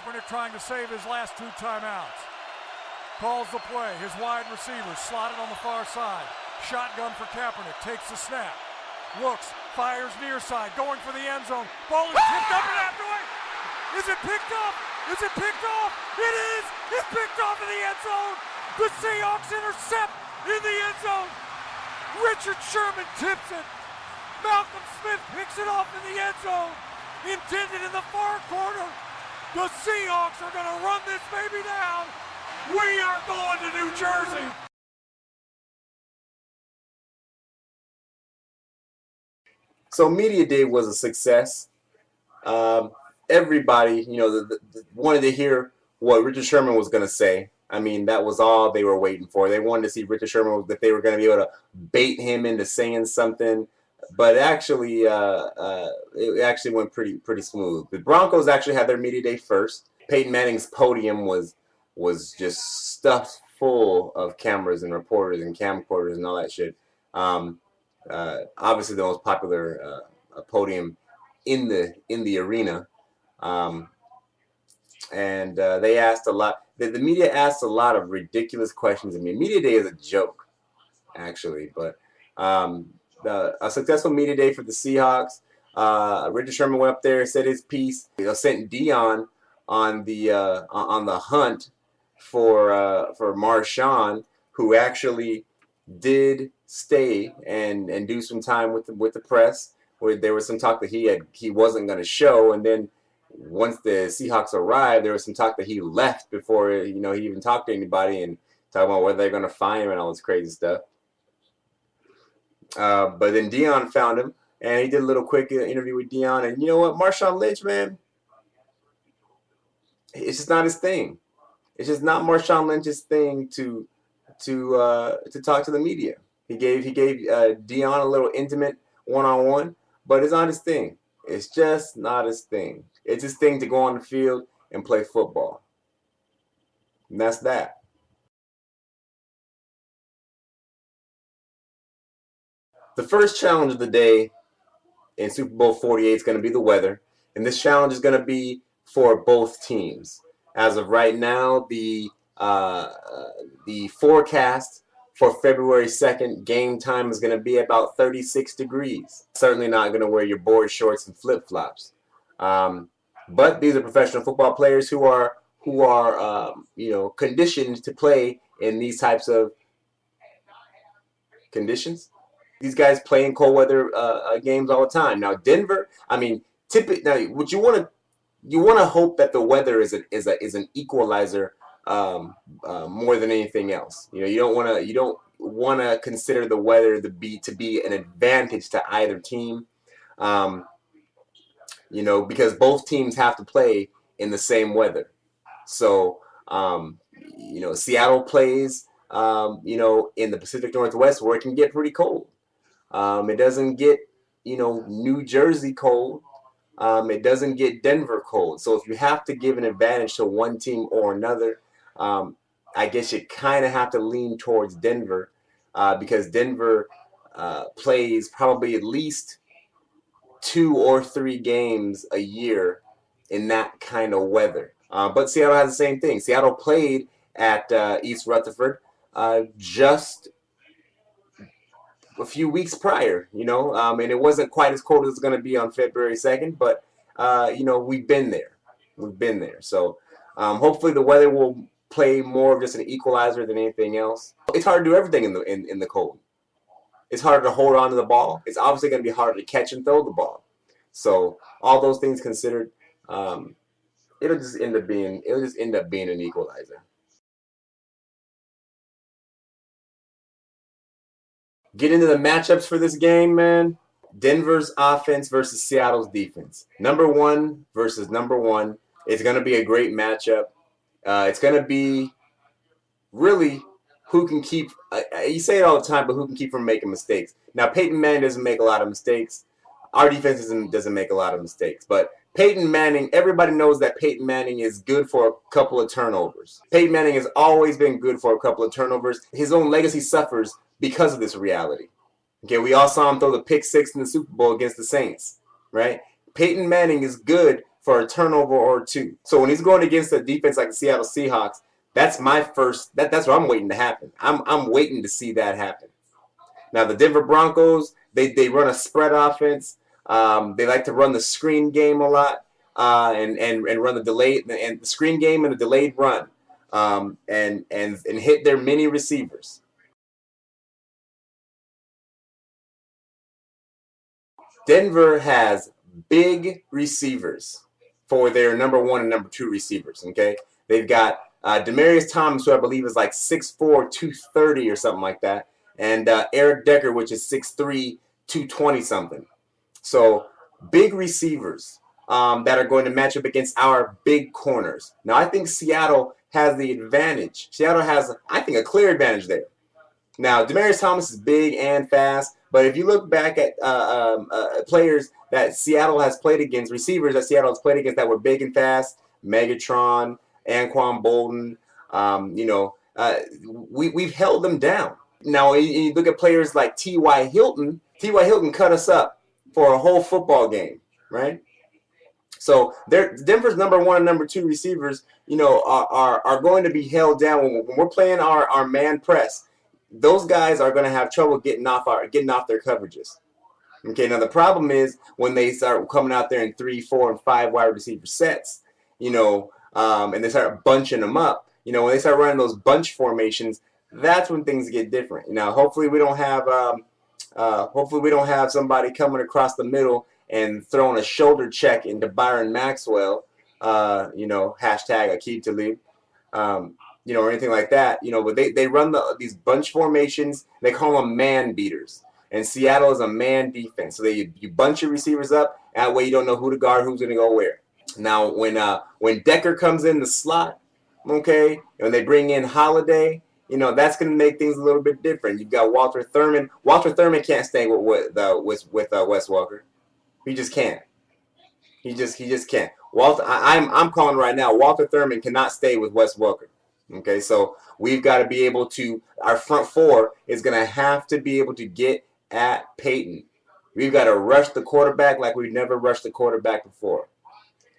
Kaepernick trying to save his last 2 timeouts. Calls the play. His wide receivers slotted on the far side. Shotgun for Kaepernick. Takes the snap. Looks. Fires near side. Going for the end zone. Ball is tipped up and after it. Is it picked up? Is it picked off? It is! It's picked off in the end zone! The Seahawks intercept in the end zone! Richard Sherman tips it! Malcolm Smith picks it off in the end zone! Intended in the far corner! The Seahawks are going to run this baby down! We are going to New Jersey! So Media Day was a success. Everybody, wanted to hear what Richard Sherman was going to say. I mean, that was all they were waiting for. They wanted to see Richard Sherman, that they were going to be able to bait him into saying something. But actually, it actually went pretty smooth. The Broncos actually had their Media Day first. Peyton Manning's podium was just stuffed full of cameras and reporters and camcorders and all that shit. Obviously, the most popular podium in the arena. They asked a lot. The media asked a lot of ridiculous questions. I mean, Media Day is a joke, actually. But a successful Media Day for the Seahawks. Richard Sherman went up there, said his piece. Sent Dion on the hunt for Marshawn, who actually did stay and do some time with the press. Where there was some talk that he wasn't going to show, and then once the Seahawks arrived, there was some talk that he left before he even talked to anybody, and talking about whether they're going to fine him and all this crazy stuff. But then Dion found him, and he did a little quick interview with Dion. And you know what, Marshawn Lynch, man, it's just not his thing. It's just not Marshawn Lynch's thing to talk to the media. He gave Dion a little intimate one-on-one, but it's not his thing. It's just not his thing. It's his thing to go on the field and play football. And that's that. The first challenge of the day in Super Bowl 48 is going to be the weather. And this challenge is going to be for both teams. As of right now, the forecast for February 2nd, game time is going to be about 36 degrees. Certainly not going to wear your board shorts and flip-flops. But these are professional football players who are conditioned to play in these types of conditions. These guys play in cold weather games all the time. Now Denver, I mean, what you want to hope that the weather is an equalizer. More than anything else, you don't want to consider the weather to be an advantage to either team, because both teams have to play in the same weather. So, Seattle plays, in the Pacific Northwest where it can get pretty cold. It doesn't get, New Jersey cold. It doesn't get Denver cold. So if you have to give an advantage to one team or another, I guess you kind of have to lean towards Denver because Denver plays probably at least 2 or 3 games a year in that kind of weather. But Seattle has the same thing. Seattle played at East Rutherford just a few weeks prior, and it wasn't quite as cold as it's going to be on February 2nd, but, we've been there. We've been there. So hopefully the weather will play more of just an equalizer than anything else. It's hard to do everything in the cold. It's harder to hold on to the ball. It's obviously going to be harder to catch and throw the ball. So all those things considered, it'll just end up being an equalizer. Get into the matchups for this game, man. Denver's offense versus Seattle's defense. Number 1 versus number 1. It's going to be a great matchup. It's going to be really who can keep, you say it all the time, but who can keep from making mistakes. Now, Peyton Manning doesn't make a lot of mistakes. Our defense doesn't make a lot of mistakes. But Peyton Manning, everybody knows that Peyton Manning is good for a couple of turnovers. Peyton Manning has always been good for a couple of turnovers. His own legacy suffers because of this reality. Okay, we all saw him throw the pick 6 in the Super Bowl against the Saints, right? Peyton Manning is good for a turnover or two. So when he's going against a defense like the Seattle Seahawks, that's my first. That's what I'm waiting to happen. I'm waiting to see that happen. Now the Denver Broncos, they run a spread offense. They like to run the screen game a lot, and run the delayed and the screen game and the delayed run, and hit their mini receivers. Denver has big receivers for their number one and number two receivers. Okay, they've got Demaryius Thomas, who I believe is like 6'4", 230 or something like that, and Eric Decker, which is 6'3", 220 something. So big receivers that are going to match up against our big corners. Now I think Seattle has the advantage. Seattle has, I think, a clear advantage there. Now, Demaryius Thomas is big and fast, but if you look back at players that Seattle has played against, receivers that Seattle has played against that were big and fast, Megatron, Anquan Bolden, we've held them down. Now, you look at players like T.Y. Hilton. T.Y. Hilton cut us up for a whole football game, right? So Denver's number one and number two receivers, are going to be held down when we're playing our man press. Those guys are going to have trouble getting off their coverages. Okay, now the problem is when they start coming out there in 3, 4, and 5 wide receiver sets, and they start bunching them up. When they start running those bunch formations, that's when things get different. Now, hopefully we don't have somebody coming across the middle and throwing a shoulder check into Byron Maxwell. Hashtag Aqib Talib. Or anything like that, but they run these bunch formations. They call them man beaters. And Seattle is a man defense. So you bunch your receivers up. That way you don't know who to guard, who's going to go where. Now, when Decker comes in the slot, okay, and they bring in Holiday, that's going to make things a little bit different. You've got Walter Thurman. Walter Thurman can't stay with Wes Welker. He just can't. He just can't. I'm calling right now. Walter Thurman cannot stay with Wes Welker. Okay, so we've got to be able to, our front four is going to have to be able to get at Peyton. We've got to rush the quarterback like we've never rushed the quarterback before.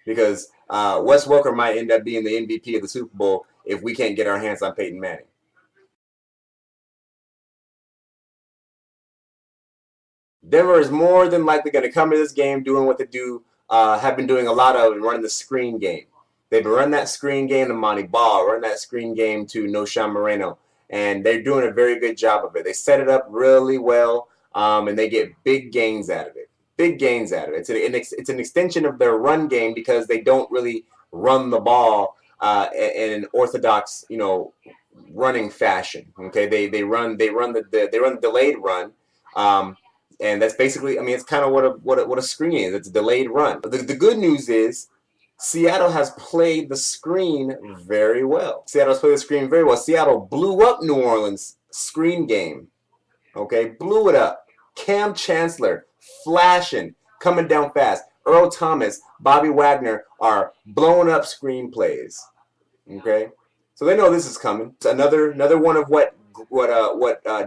Because Wes Welker might end up being the MVP of the Super Bowl if we can't get our hands on Peyton Manning. Denver is more than likely going to come to this game doing what they have been doing a lot of, and running the screen game. They've been running that screen game to Monty Ball, running that screen game to Noshan Moreno, and they're doing a very good job of it. They set it up really well, and they get big gains out of it. Big gains out of it. It's an extension of their run game because they don't really run the ball in an orthodox, running fashion. Okay, they run the delayed run. And that's basically, it's kind of what a screen is. It's a delayed run. The good news is Seattle has played the screen very well. Seattle blew up New Orleans' screen game. Okay, blew it up. Cam Chancellor, flashing, coming down fast. Earl Thomas, Bobby Wagner are blowing up screen plays. Okay, so they know this is coming. It's another one of what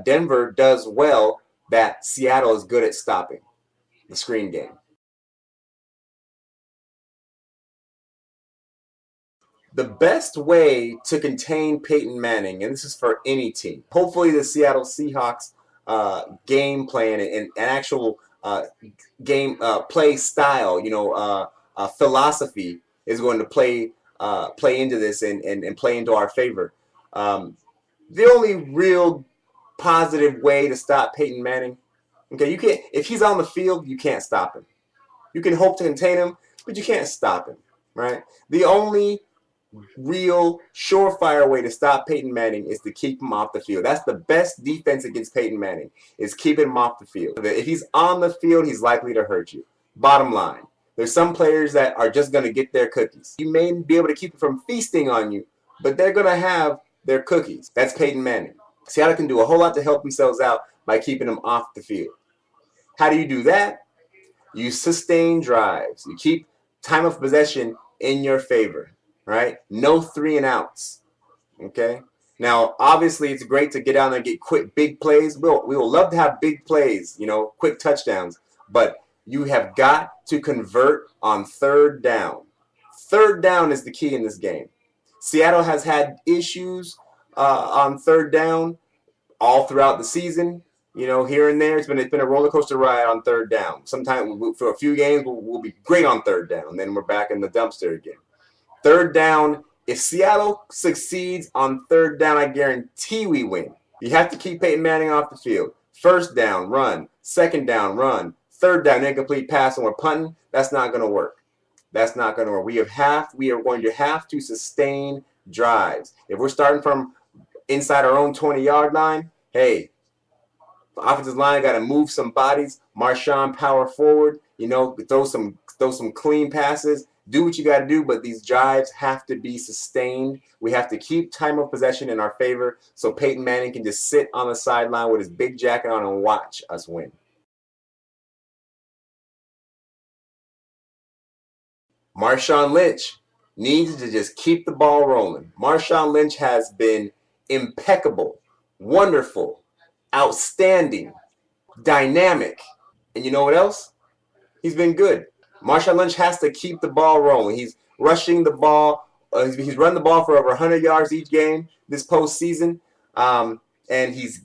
Denver does well that Seattle is good at stopping: the screen game. The best way to contain Peyton Manning, and this is for any team, hopefully the Seattle Seahawks game plan and actual game play style, philosophy is going to play into this and play into our favor. The only real positive way to stop Peyton Manning, okay, if he's on the field, you can't stop him. You can hope to contain him, but you can't stop him, right? The only real surefire way to stop Peyton Manning is to keep him off the field. That's the best defense against Peyton Manning, is keeping him off the field. If he's on the field, he's likely to hurt you. Bottom line, there's some players that are just going to get their cookies. You may be able to keep them from feasting on you, but they're going to have their cookies. That's Peyton Manning. Seattle can do a whole lot to help themselves out by keeping them off the field. How do you do that? You sustain drives. You keep time of possession in your favor. Right? No 3 and outs. Okay? Now, obviously, it's great to get out there and get quick, big plays. We will love to have big plays, quick touchdowns. But you have got to convert on 3rd down. Third down is the key in this game. Seattle has had issues on third down all throughout the season. You know, here and there, it's been a roller coaster ride on third down. Sometimes for a few games, we'll be great on third down. Then we're back in the dumpster again. Third down, if Seattle succeeds on third down, I guarantee we win. You have to keep Peyton Manning off the field. First down, run. Second down, run. Third down, incomplete pass, and we're punting. That's not going to work. That's not going to work. We are going to have to sustain drives. If we're starting from inside our own 20-yard line, hey, the offensive line got to move some bodies. Marshawn power forward. You know, throw some clean passes. Do what you got to do, but these drives have to be sustained. We have to keep time of possession in our favor so Peyton Manning can just sit on the sideline with his big jacket on and watch us win. Marshawn Lynch needs to just keep the ball rolling. Marshawn Lynch has been impeccable, wonderful, outstanding, dynamic. And you know what else? He's been good. Marshawn Lynch has to keep the ball rolling. He's rushing the ball. He's run the ball for over 100 yards each game this postseason. And he's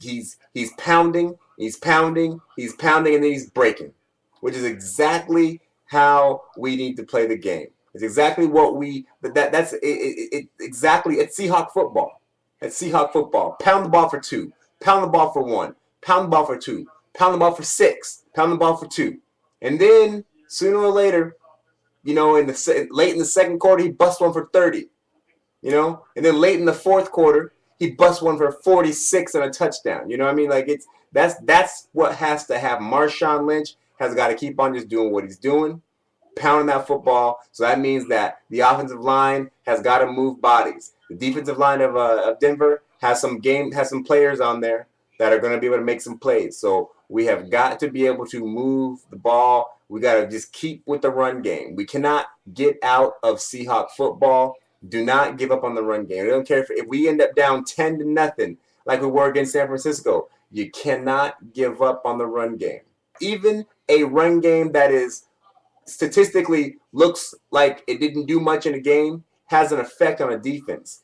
pounding, he's pounding, and then he's breaking, which is exactly how we need to play the game. It's exactly what exactly it's Seahawk football. It's Seahawk football. Pound the ball for 2. Pound the ball for 1. Pound the ball for 2. Pound the ball for 6. Pound the ball for 2. And then sooner or later, you know, late in the second quarter, he busts one for 30. You know, and then late in the fourth quarter, he busts one for 46 and a touchdown. You know what I mean? Like that's what has to happen. Marshawn Lynch has got to keep on just doing what he's doing, pounding that football. So that means that the offensive line has got to move bodies. The defensive line of Denver has some players on there that are going to be able to make some plays. So we have got to be able to move the ball. We got to just keep with the run game. We cannot get out of Seahawk football. Do not give up on the run game. I don't care if we end up down 10-0 like we were against San Francisco. You cannot give up on the run game. Even a run game that is statistically looks like it didn't do much in a game has an effect on a defense.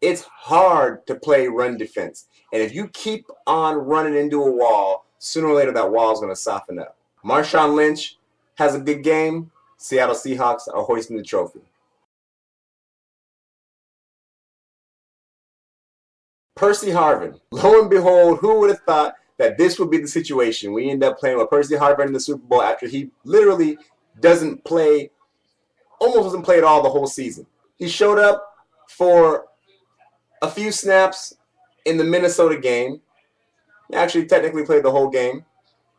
It's hard to play run defense. And if you keep on running into a wall, sooner or later that wall is going to soften up. Marshawn Lynch has a good game. Seattle Seahawks are hoisting the trophy. Percy Harvin. Lo and behold, who would have thought that this would be the situation? We end up playing with Percy Harvin in the Super Bowl after he literally doesn't play, almost doesn't play at all the whole season. He showed up for a few snaps in the Minnesota game. He actually technically played the whole game.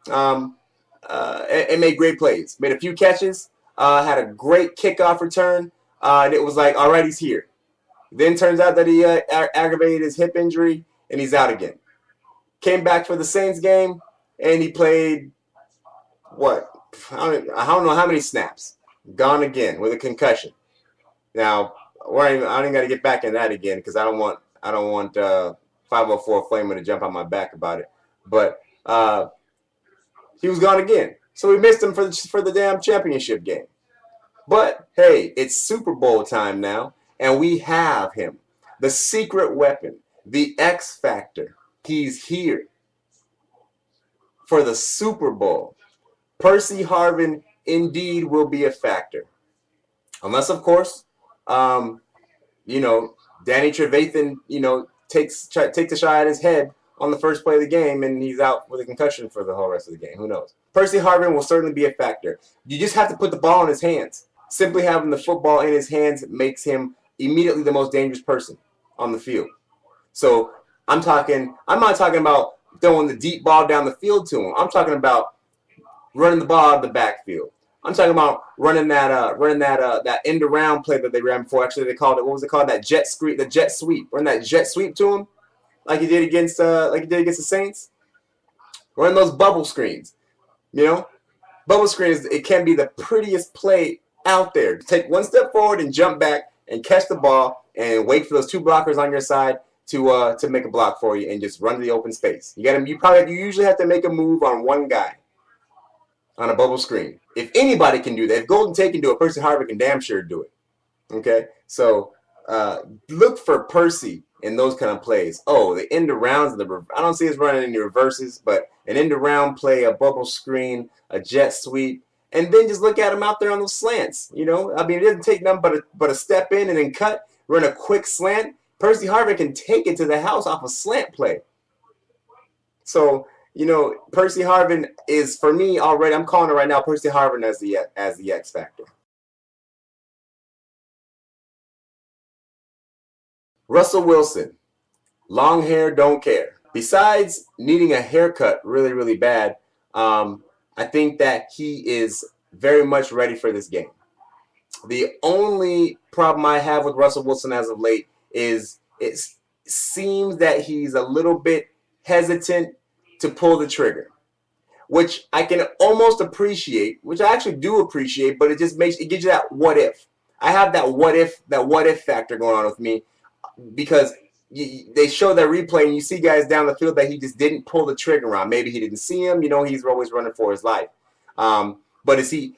And made great plays. Made a few catches. Had a great kickoff return. And it was like, all right, he's here. Then turns out that he aggravated his hip injury, and he's out again. Came back for the Saints game, and he played, what? I don't know how many snaps. Gone again with a concussion. Now, I don't got to get back in that again because I don't want 504 Flamer to jump on my back about it. But he was gone again. So we missed him for the damn championship game. But, hey, it's Super Bowl time now. And we have him, the secret weapon, the X Factor. He's here for the Super Bowl. Percy Harvin indeed will be a factor. Unless, of course, Danny Trevathan, takes a shot at his head on the first play of the game and he's out with a concussion for the whole rest of the game. Who knows? Percy Harvin will certainly be a factor. You just have to put the ball in his hands. Simply having the football in his hands makes him immediately the most dangerous person on the field. So I'm not talking about throwing the deep ball down the field to him. I'm talking about running the ball out of the backfield. I'm talking about running that end around play that they ran before. Actually, they called it, what was it called? The jet sweep. Run that jet sweep to him, like he did against the Saints. Run those bubble screens. Bubble screens. It can be the prettiest play out there. Take one step forward and jump back and catch the ball and wait for those two blockers on your side to make a block for you and just run to the open space. You usually have to make a move on one guy. on a bubble screen. If anybody can do that, if Golden Tate can do it, Percy Harvin can damn sure do it. Okay, so look for Percy in those kind of plays. Oh, the end arounds, I don't see us running any reverses, but an end around play, a bubble screen, a jet sweep, and then just look at him out there on those slants. You know, I mean, it doesn't take nothing but a step in and then cut, run a quick slant. Percy Harvin can take it to the house off a slant play. So, you know, Percy Harvin is, for me already, I'm calling it right now, Percy Harvin as the X factor. Russell Wilson, long hair, don't care. Besides needing a haircut really, really bad, I think that he is very much ready for this game. The only problem I have with Russell Wilson as of late is it seems that he's a little bit hesitant to pull the trigger, which I can almost appreciate, which I actually do appreciate, but it just gives you that what if. I have that what if factor going on with me, because they show that replay and you see guys down the field that he just didn't pull the trigger on. Maybe he didn't see him. You know, he's always running for his life. But is he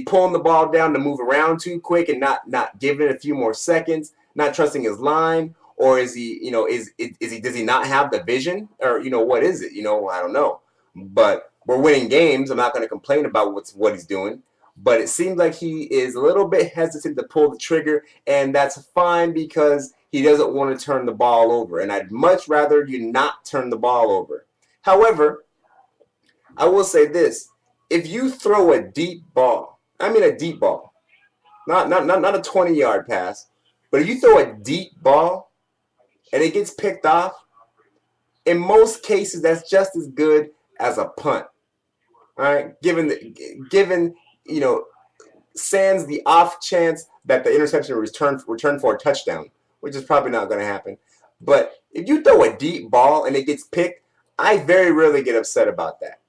pulling the ball down to move around too quick and not giving it a few more seconds, not trusting his line, or is he, you know, does he not have the vision, or, you know, what is it? You know, I don't know. But we're winning games. I'm not going to complain about what he's doing. But it seems like he is a little bit hesitant to pull the trigger, and that's fine because he doesn't want to turn the ball over. And I'd much rather you not turn the ball over. However, I will say this. If you throw a deep ball, I mean a deep ball, not a 20-yard pass, but if you throw a deep ball and it gets picked off, in most cases that's just as good as a punt. All right, given you know, sans the off chance that the interception return for a touchdown, which is probably not going to happen. But if you throw a deep ball and it gets picked, I very rarely get upset about that.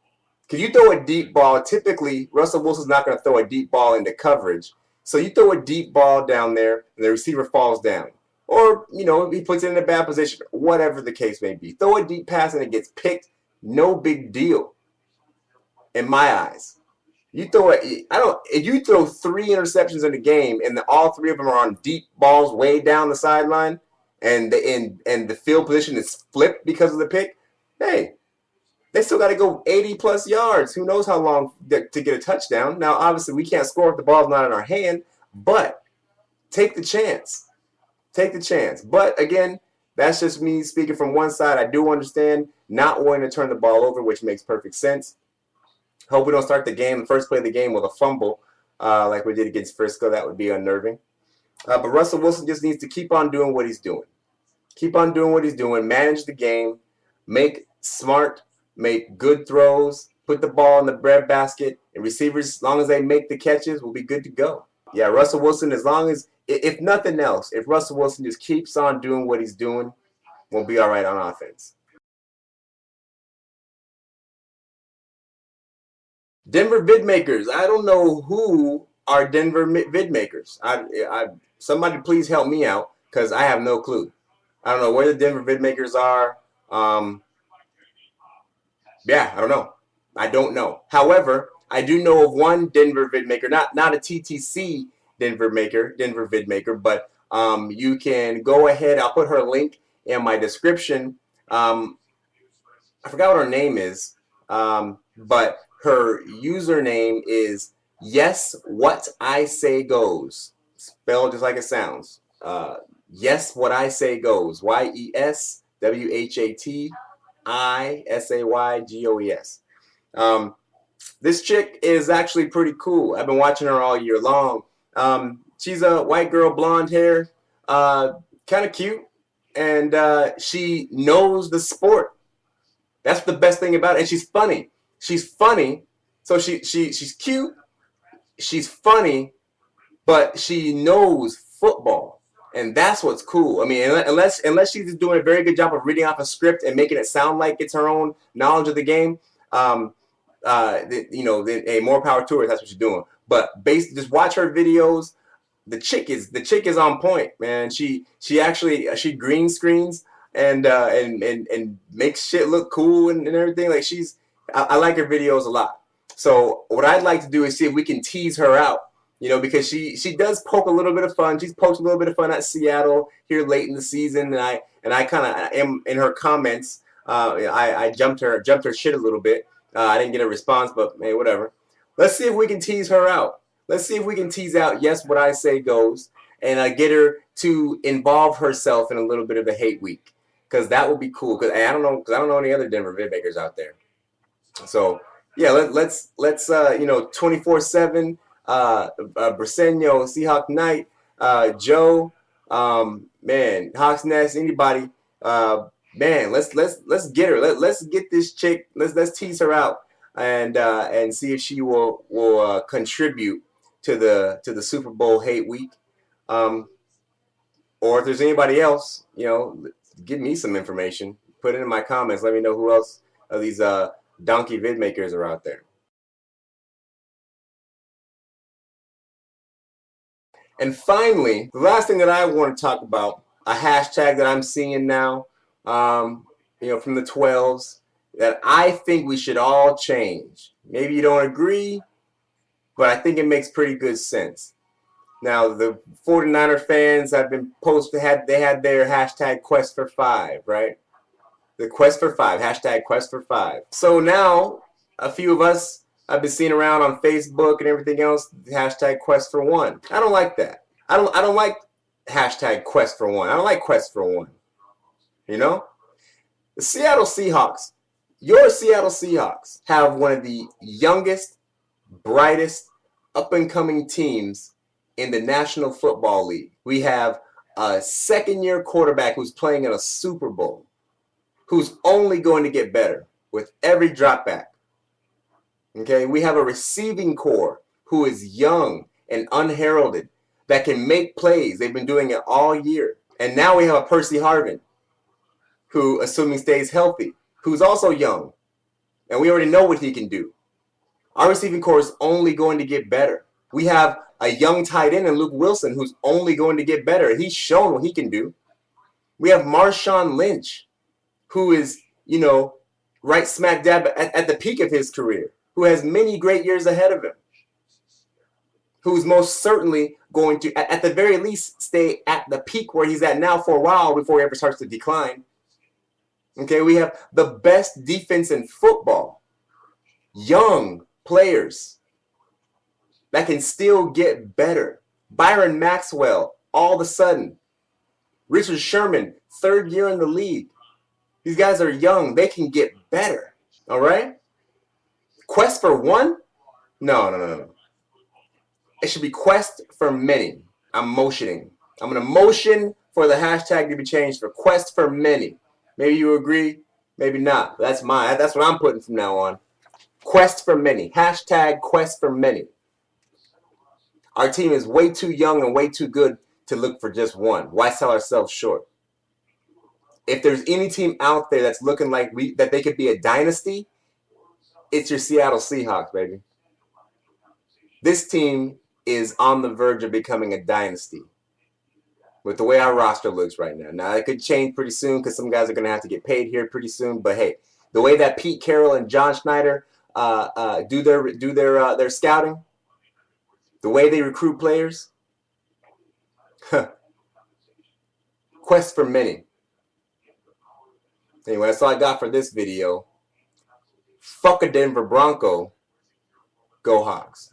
Because you throw a deep ball, typically Russell Wilson's not going to throw a deep ball into coverage. So you throw a deep ball down there and the receiver falls down. Or, you know, he puts it in a bad position, whatever the case may be. Throw a deep pass and it gets picked, no big deal in my eyes. If you throw 3 interceptions in the game and all 3 of them are on deep balls way down the sideline, and the field position is flipped because of the pick, hey, they still got to go 80 plus yards. Who knows how long to get a touchdown? Now, obviously, we can't score if the ball's not in our hand, but take the chance. Take the chance. But again, that's just me speaking from one side. I do understand not wanting to turn the ball over, which makes perfect sense. Hope we don't start the first play of the game with a fumble like we did against Frisco. That would be unnerving. But Russell Wilson just needs to keep on doing what he's doing. Keep on doing what he's doing. Manage the game. Make good throws. Put the ball in the bread basket. And receivers, as long as they make the catches, will be good to go. Yeah, Russell Wilson, as long as, if nothing else, if Russell Wilson just keeps on doing what he's doing, we'll be all right on offense. Denver vidmakers. I don't know who are Denver vidmakers. Somebody please help me out because I have no clue. I don't know where the Denver vidmakers are. Yeah, I don't know. I don't know. However, I do know of one Denver vidmaker, not a TTC Denver vidmaker, but you can go ahead. I'll put her link in my description. I forgot what her name is, but her username is Yes What I Say Goes, spelled just like it sounds. Yes What I Say Goes. YesWhatISayGoes. This chick is actually pretty cool. I've been watching her all year long. She's a white girl, blonde hair, kind of cute, and she knows the sport. That's the best thing about it. And she's funny. She's funny. So she's cute. She's funny, but she knows football. And that's what's cool. I mean, unless she's just doing a very good job of reading off a script and making it sound like it's her own knowledge of the game, more power to her. That's what she's doing. But just watch her videos. The chick is on point, man. She green screens and makes shit look cool and everything. Like I like her videos a lot. So what I'd like to do is see if we can tease her out, because she does poke a little bit of fun. She's poked a little bit of fun at Seattle here late in the season, and I kind of am in her comments. I jumped her shit a little bit. I didn't get a response, but hey, whatever. Let's see if we can tease her out. Let's see if we can tease out yes, what I say goes, and get her to involve herself in a little bit of a hate week, because that would be cool. Because I don't know any other Denver Vidmakers out there. So yeah, let's 24/7 Briseño, Seahawk Knight, Joe, man, Hawks Nest, anybody, man, let's get her. Let's get this chick. Let's tease her out and see if she will contribute to the Super Bowl hate week, or if there's anybody else, give me some information. Put it in my comments. Let me know who else of these donkey vid makers are out there. And finally, the last thing that I want to talk about, a hashtag that I'm seeing now, from the 12s, that I think we should all change. Maybe you don't agree, but I think it makes pretty good sense. Now, the 49er fans have been they had their hashtag Quest for 5, right? The Quest for 5, hashtag Quest for 5. So now, a few of us I've been seeing around on Facebook and everything else, the hashtag Quest for 1. I don't like that. I don't like hashtag Quest for 1. I don't like Quest for 1. The Seattle Seahawks, your Seattle Seahawks, have one of the youngest, brightest, up-and-coming teams in the National Football League. We have a second-year quarterback who's playing in a Super Bowl, who's only going to get better with every drop back. Okay, we have a receiving core who is young and unheralded that can make plays. They've been doing it all year. And now we have a Percy Harvin who, assuming stays healthy, who's also young. And we already know what he can do. Our receiving core is only going to get better. We have a young tight end in Luke Wilson who's only going to get better. He's shown what he can do. We have Marshawn Lynch, who is, right smack dab at the peak of his career, who has many great years ahead of him, who's most certainly going to, at the very least, stay at the peak where he's at now for a while before he ever starts to decline. Okay, we have the best defense in football. Young players that can still get better. Byron Maxwell, all of a sudden. Richard Sherman, third year in the league. These guys are young. They can get better. All right? Quest for 1? No. It should be quest for many. I'm motioning. I'm going to motion for the hashtag to be changed for quest for many. Maybe you agree, maybe not. That's what I'm putting from now on. Quest for many. Hashtag quest for many. Our team is way too young and way too good to look for just one. Why sell ourselves short? If there's any team out there that's looking like that they could be a dynasty, it's your Seattle Seahawks, baby. This team is on the verge of becoming a dynasty with the way our roster looks right now. Now, it could change pretty soon because some guys are going to have to get paid here pretty soon. But, hey, the way that Pete Carroll and John Schneider do their scouting, the way they recruit players, quest for many. Anyway, that's all I got for this video. Fuck a Denver Bronco. Go Hawks.